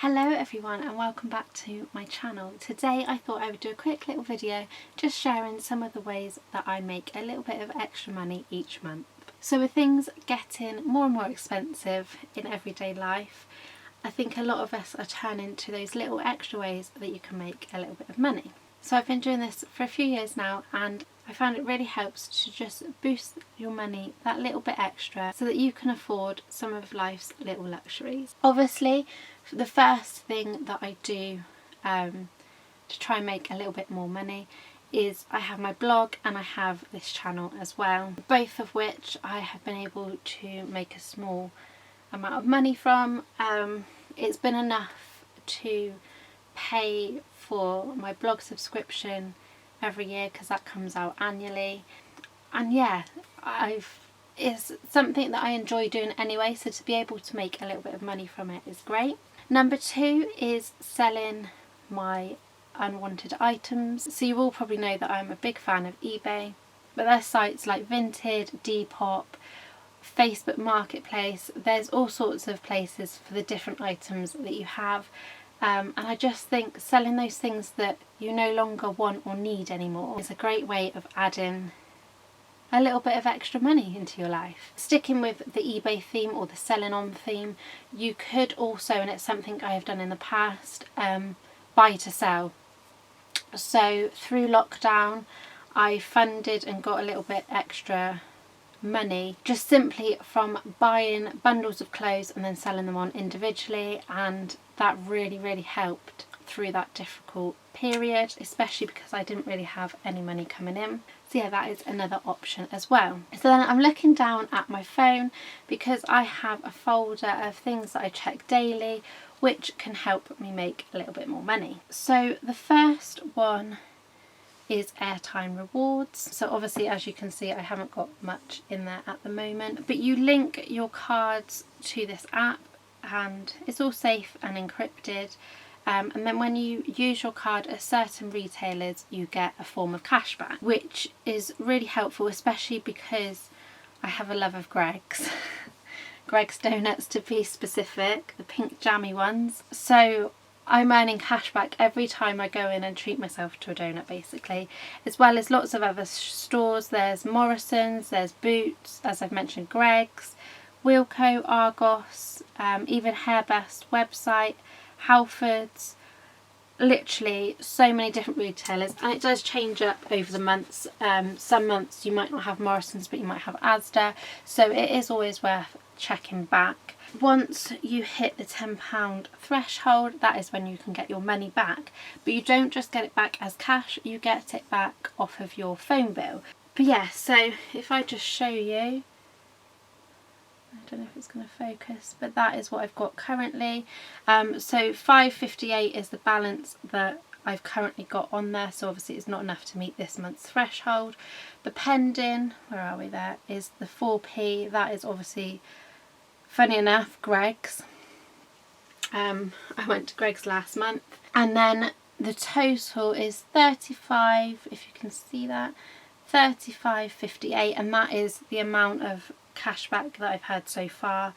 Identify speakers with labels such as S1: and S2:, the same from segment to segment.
S1: Hello everyone and welcome back to my channel. Today I thought I would do a quick little video just sharing some of the ways that I make a little bit of extra money each month. So with things getting more and more expensive in everyday life, I think a lot of us are turning to those little extra ways that you can make a little bit of money. So I've been doing this for a few years now and I found it really helps to just boost your money that little bit extra so that you can afford some of life's little luxuries. Obviously, the first thing that I do to try and make a little bit more money is I have my blog and I have this channel as well, both of which I have been able to make a small amount of money from. It's been enough to pay for my blog subscription every year because that comes out annually, and yeah, it's something that I enjoy doing anyway, so to be able to make a little bit of money from it is great. Number two is selling my unwanted items. So you all probably know that I'm a big fan of eBay, but there's sites like Vinted, Depop, Facebook Marketplace, there's all sorts of places for the different items that you have. And I just think selling those things that you no longer want or need anymore is a great way of adding a little bit of extra money into your life. Sticking with the eBay theme or the selling on theme, you could also, and it's something I have done in the past, buy to sell. So through lockdown I funded and got a little bit extra money just simply from buying bundles of clothes and then selling them on individually, and that really helped through that difficult period, especially because I didn't really have any money coming in. So yeah, that is another option as well. So then I'm looking down at my phone because I have a folder of things that I check daily which can help me make a little bit more money. So the first one is Airtime rewards. So obviously, as you can see, I haven't got much in there at the moment, but you link your cards to this app and it's all safe and encrypted, and then when you use your card at certain retailers you get a form of cashback, which is really helpful, especially because I have a love of Greggs Greggs donuts to be specific, the pink jammy ones. So I'm earning cashback every time I go in and treat myself to a donut basically, as well as lots of other stores. There's Morrison's, there's Boots, as I've mentioned, Greggs, Wilko, Argos, even Hairbest website, Halfords, literally so many different retailers, and it does change up over the months. Some months you might not have Morrison's but you might have Asda, so it is always worth checking back. Once you hit the £10 threshold, that is when you can get your money back, but you don't just get it back as cash, you get it back off of your phone bill. But yeah, so if I just show you, I don't know if it's going to focus, but that is what I've got currently. So £5.58 is the balance that I've currently got on there, so obviously it's not enough to meet this month's threshold. The pending, where are we there, is the 4p, that is obviously, funny enough, Greggs. I went to Greggs last month, and then the total is 35, if you can see that, 35.58, and that is the amount of cashback that I've had so far,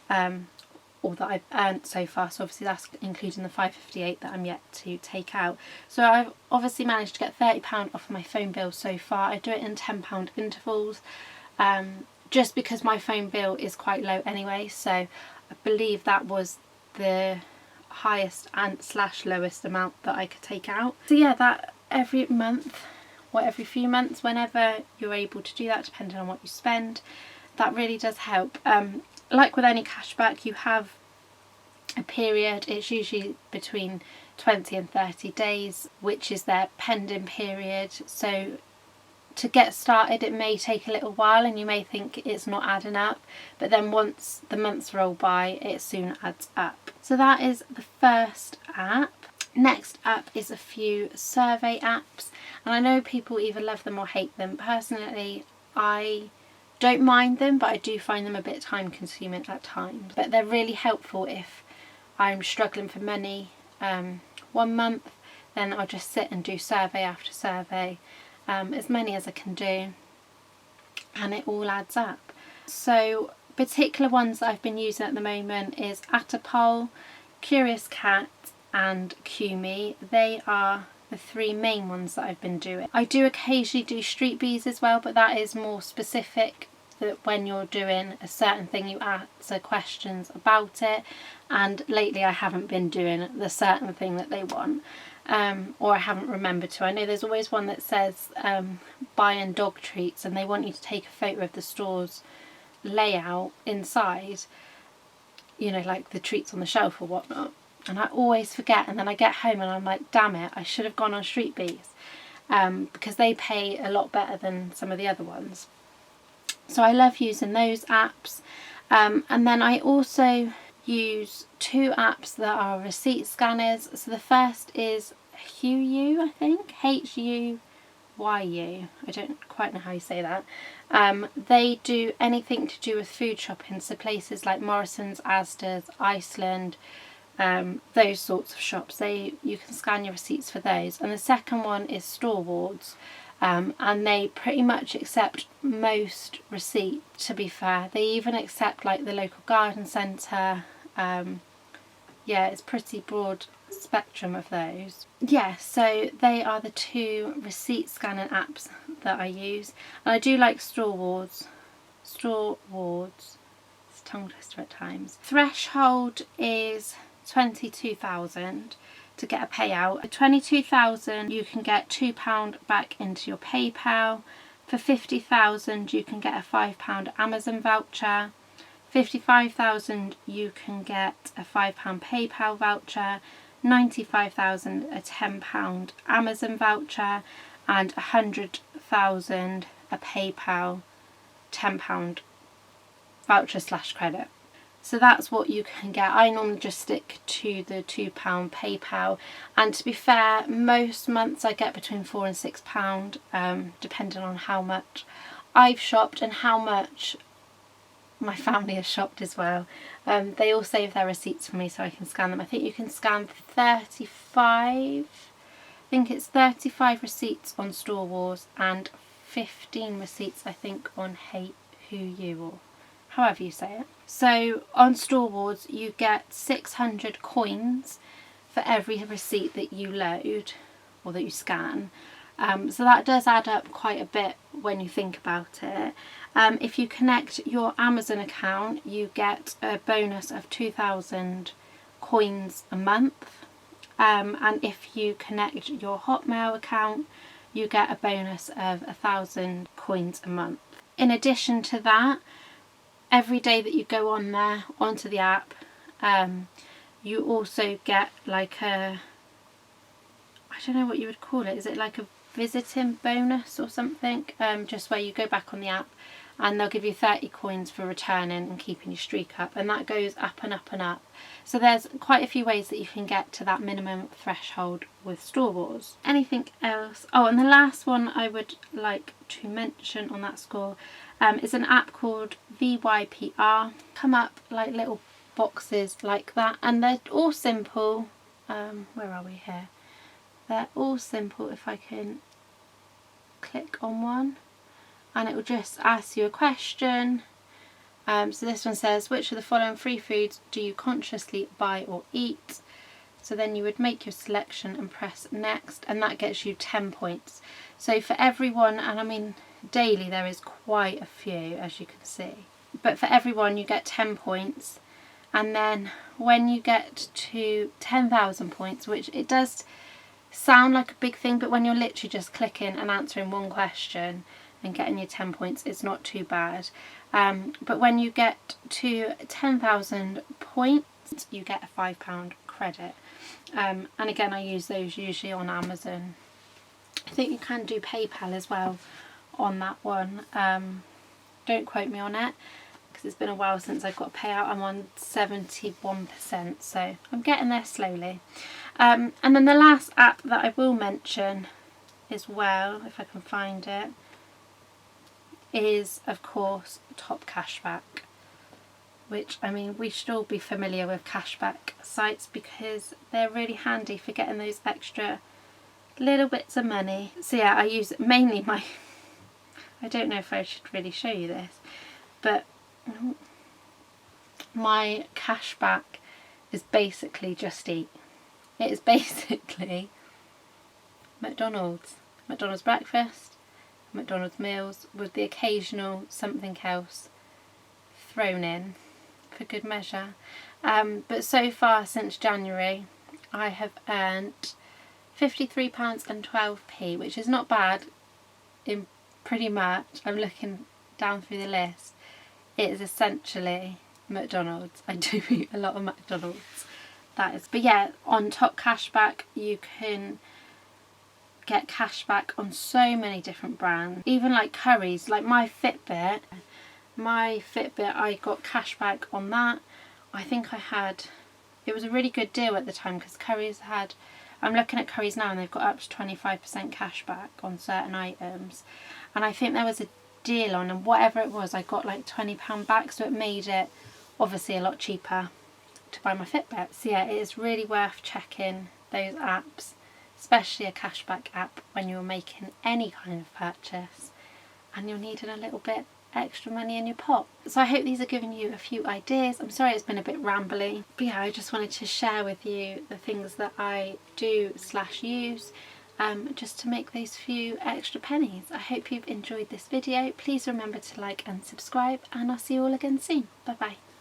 S1: or that I've earned so far. So obviously that's including the 5.58 that I'm yet to take out. So I've obviously managed to get £30 off my phone bill so far. I do it in £10 intervals, just because my phone bill is quite low anyway, so I believe that was the highest and / lowest amount that I could take out. So yeah, that every month or every few months, whenever you're able to do that, depending on what you spend, that really does help. Like with any cashback, you have a period, it's usually between 20 and 30 days, which is their pending period. So to get started it may take a little while and you may think it's not adding up, but then once the months roll by it soon adds up. So that is the first app. Next up is a few survey apps, and I know people either love them or hate them. Personally, I don't mind them, but I do find them a bit time consuming at times, but they're really helpful if I'm struggling for money one month. Then I'll just sit and do survey after survey, as many as I can do, and it all adds up. So particular ones that I've been using at the moment is AttaPoll, Curious Cat and QMe. They are the three main ones that I've been doing. I do occasionally do Street Bees as well, but that is more specific, that when you're doing a certain thing you answer questions about it, and lately I haven't been doing the certain thing that they want, or I haven't remembered to. I know there's always one that says buying dog treats, and they want you to take a photo of the store's layout inside, you know, like the treats on the shelf or whatnot, and I always forget, and then I get home and I'm like, damn it, I should have gone on Street Bees, because they pay a lot better than some of the other ones. So I love using those apps, and then I also use two apps that are receipt scanners. So the first is HUYU, I think, HUYU. I don't quite know how you say that. They do anything to do with food shopping, so places like Morrison's, Asda's, Iceland, those sorts of shops. You can scan your receipts for those. And the second one is StoreWards, and they pretty much accept most receipts, to be fair. They even accept like the local garden centre. Yeah, it's pretty broad spectrum of those. Yeah, so they are the two receipt scanning apps that I use, and I do like StoreWards. It's tongue twister at times. Threshold is 22,000 to get a payout. At 22,000 you can get £2 back into your PayPal. For 50,000 you can get a £5 Amazon voucher. 55,000 you can get a £5 PayPal voucher. 95,000 a £10 Amazon voucher, and 100,000 a PayPal £10 voucher / credit. So that's what you can get. I normally just stick to the £2 PayPal, and to be fair, most months I get between £4 and £6, depending on how much I've shopped and how much my family has shopped as well. They all save their receipts for me so I can scan them. I think you can scan 35 receipts on StoreWars and 15 receipts I think on HUYU, or however you say it. So on StoreWars you get 600 coins for every receipt that you load or that you scan. So that does add up quite a bit when you think about it. If you connect your Amazon account, you get a bonus of 2,000 coins a month. And if you connect your Hotmail account, you get a bonus of 1,000 coins a month. In addition to that, every day that you go on there, onto the app, you also get like a, I don't know what you would call it, is it like a visiting bonus or something, just where you go back on the app and they'll give you 30 coins for returning and keeping your streak up, and that goes up and up and up. So there's quite a few ways that you can get to that minimum threshold with StoreWars. Anything else? Oh, and the last one I would like to mention on that score is an app called Vypr. Come up like little boxes like that, and they're all simple. Where are we here? They're all simple. If I can click on one, and it will just ask you a question. So this one says, which of the following free foods do you consciously buy or eat? So then you would make your selection and press next, and that gets you 10 points. So for everyone, and I mean daily there is quite a few, as you can see, but for everyone you get 10 points. And then when you get to 10,000 points, which it does sound like a big thing, but when you're literally just clicking and answering one question and getting your 10 points, it's not too bad. But when you get to 10,000 points, you get a £5 credit. And again, I use those usually on Amazon. I think you can do PayPal as well on that one. Don't quote me on it, because it's been a while since I've got a payout. I'm on 71%, so I'm getting there slowly. And then the last app that I will mention as well, if I can find it, is of course Top Cashback, which, I mean, we should all be familiar with cashback sites because they're really handy for getting those extra little bits of money. So yeah, I use mainly my, I don't know if I should really show you this, but my cashback is basically Just Eat. It is basically McDonald's breakfast, McDonald's meals with the occasional something else thrown in for good measure. But so far since January I have earned £53.12, which is not bad in pretty much. I'm looking down through the list. It is essentially McDonald's. I do eat a lot of McDonald's. That is, but yeah, on Top Cashback you can get cashback on so many different brands, even like curries. Like my Fitbit, I got cashback on that. I think it was a really good deal at the time because Currys had, I'm looking at Currys now and they've got up to 25% cashback on certain items, and I think there was a deal on, and whatever it was I got like £20 back, so it made it obviously a lot cheaper to buy my Fitbit. So yeah, it is really worth checking those apps, especially a cashback app when you're making any kind of purchase and you're needing a little bit extra money in your pot. So I hope these are giving you a few ideas. I'm sorry it's been a bit rambly, but yeah, I just wanted to share with you the things that I do/use just to make those few extra pennies. I hope you've enjoyed this video. Please remember to like and subscribe, and I'll see you all again soon. Bye bye.